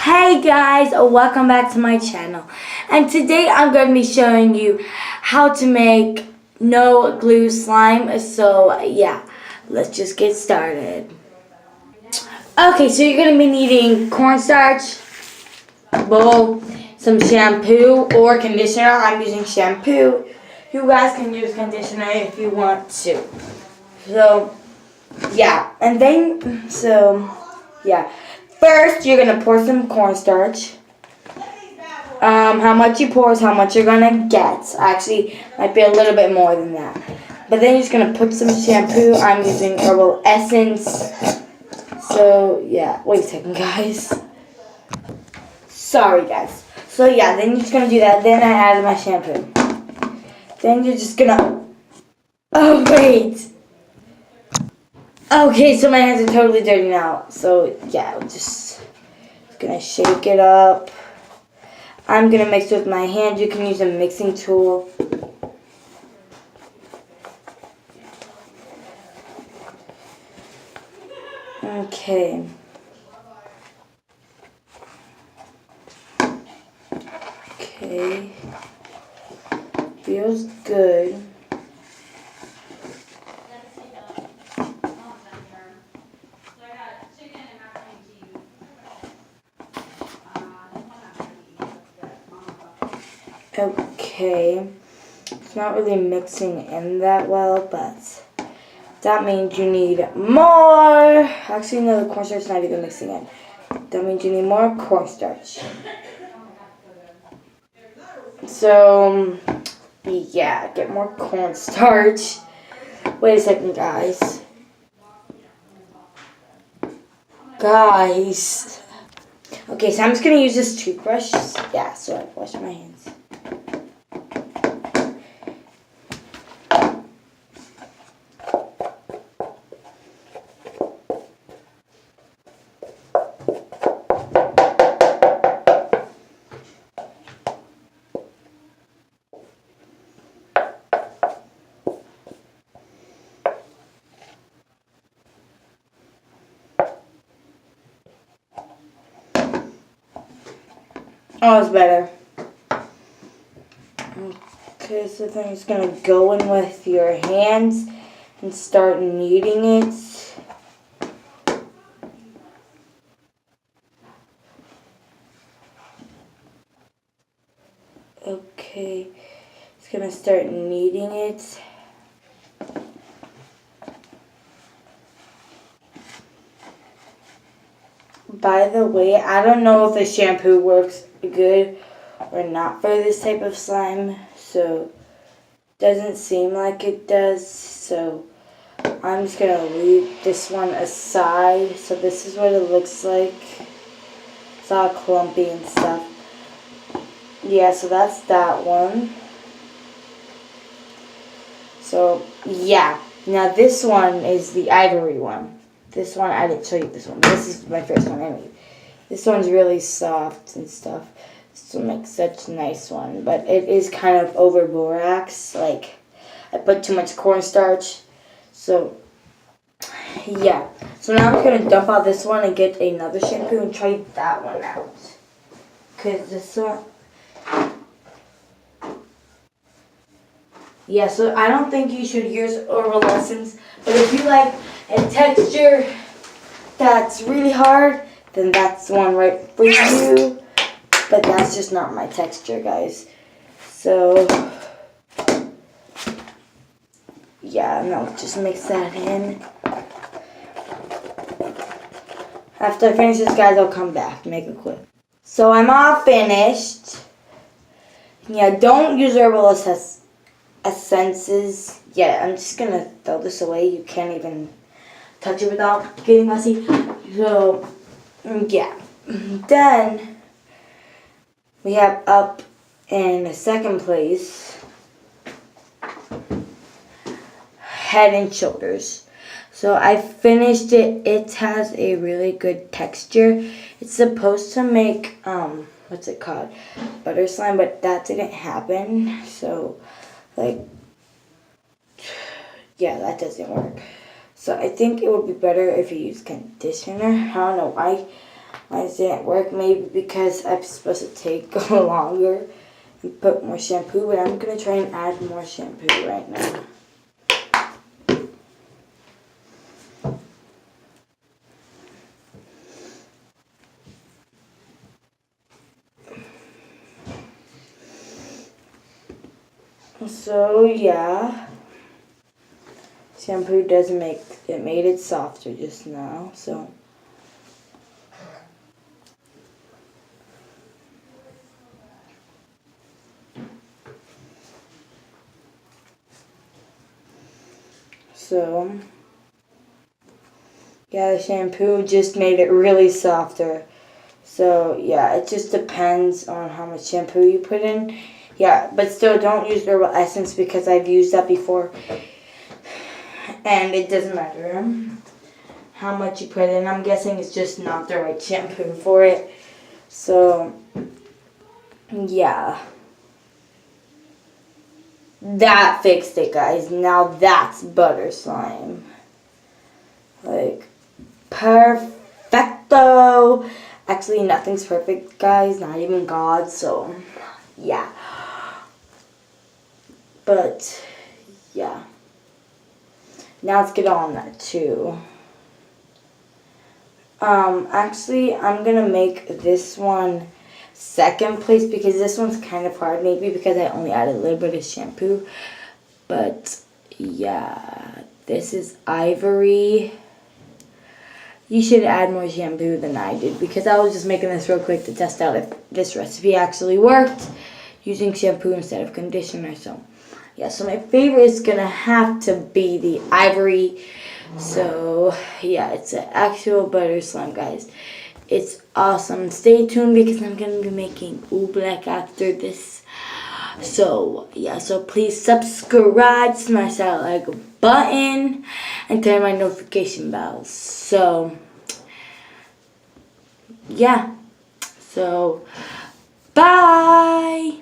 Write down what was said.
Hey guys, welcome back to my channel. And today I'm going to be showing you how to make no glue slime. So yeah, let's just get started. Okay, so you're going to be needing cornstarch, bowl, some shampoo or conditioner. I'm using shampoo. You guys can use conditioner if you want to. So yeah, first, you're going to pour some cornstarch. How much you pour is how much you're going to get. Actually, might be a little bit more than that. But then you're just going to put some shampoo. I'm using Herbal Essence. So, yeah. Wait a second, guys. Sorry, guys. So, yeah, then you're just going to do that. Then I added my shampoo. Then you're just going to... Oh, wait. Okay, so my hands are totally dirty now. So, yeah, I'm just going to shake it up. I'm going to mix with my hand. You can use a mixing tool. Okay. Okay. Feels good. Okay, it's not really mixing in that well, but that means you need more. Actually, no, the cornstarch is not even mixing in. That means you need more cornstarch. So, yeah, get more cornstarch. Wait a second, guys. Guys. Okay, so I'm just going to use this toothbrush. Yeah, so I wash my hands. Oh, it's better. Okay, so then you're just going to go in with your hands and start kneading it. Okay, just going to start kneading it. By the way, I don't know if the shampoo works good or not for this type of slime, so doesn't seem like it does, so I'm just going to leave this one aside. So this is what it looks like. It's all clumpy and stuff. Yeah, so that's that one. So, yeah. Now this one is the ivory one. This one, I didn't show you this one. This is my first one anyway. This one's really soft and stuff. This will make such a nice one. But it is kind of over borax. Like, I put too much cornstarch. So, yeah. So now I'm just going to dump out this one and get another shampoo and try that one out. Because this one... Yeah, so I don't think you should use Herbal Essence. But if you like a texture that's really hard, then that's one right for you. But that's just not my texture, guys. So, yeah, now just mix that in. After I finish this, guys, I'll come back and make a clip. So I'm all finished. Yeah, don't use Herbal Essences. Yeah, I'm just gonna throw this away. You can't even touch it without getting messy. So, yeah. Then, we have up in second place, Head and Shoulders. So, I finished it. It has a really good texture. It's supposed to make, what's it called? Butter slime, but that didn't happen. So, like, yeah, that doesn't work. So I think it would be better if you use conditioner. I don't know why Mine didn't work, maybe because I'm supposed to take longer and put more shampoo, but I'm going to try and add more shampoo right now. So yeah, shampoo doesn't make it, made it softer just now, so yeah, the shampoo just made it really softer. So yeah, it just depends on how much shampoo you put in. Yeah, but still don't use Herbal Essence because I've used that before. And it doesn't matter how much you put in. I'm guessing it's just not the right shampoo for it. So yeah. That fixed it, guys. Now that's butter slime. Like, perfecto. Actually, nothing's perfect, guys. Not even God, so yeah. But yeah. Now let's get on that too. Actually, I'm gonna make this one second place because this one's kind of hard, maybe because I only added a little bit of shampoo. But yeah, this is Ivory. You should add more shampoo than I did because I was just making this real quick to test out if this recipe actually worked using shampoo instead of conditioner. So yeah, so my favorite is gonna have to be the Ivory. So yeah, it's an actual butter slime, guys. It's awesome. Stay tuned because I'm gonna be making oobleck after this. So yeah, so please subscribe, smash that like button, and turn my notification bells. So yeah, so bye.